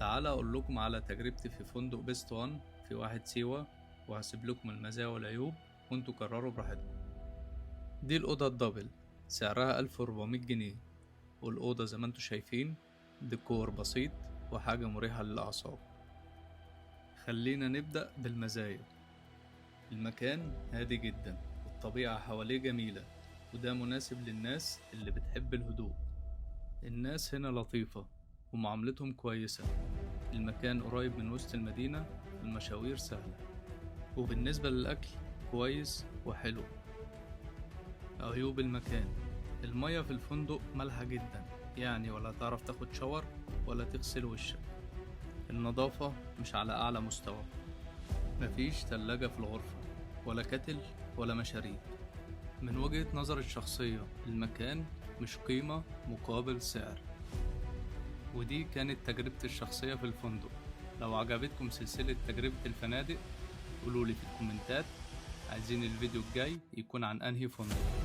تعال أقول لكم على تجربتي في فندق بيست وان في واحد سيوة، وهسيب لكم المزايا والعيوب وانتوا قرروا براحتكم. دي الأوضة الدبل، سعرها 1400 جنيه، والأوضة زي ما انتوا شايفين ديكور بسيط وحاجة مريحة للأعصاب. خلينا نبدأ بالمزايا. المكان هادي جدا والطبيعة حواليه جميلة، وده مناسب للناس اللي بتحب الهدوء. الناس هنا لطيفة ومعاملتهم كويسة. المكان قريب من وسط المدينة، المشاوير سهلة، وبالنسبة للأكل كويس وحلو. عيوب المكان: المية في الفندق مالحة جدا، يعني ولا تعرف تاخد شاور ولا تغسل وشك. النظافة مش على أعلى مستوى، مفيش تلاجة في الغرفة ولا كتل ولا مشاريب. من وجهة نظري الشخصية المكان مش قيمة مقابل سعر. ودي كانت تجربتي الشخصية في الفندق. لو عجبتكم سلسلة تجربة الفنادق قولولي في الكومنتات عايزين الفيديو الجاي يكون عن أنهي فندق.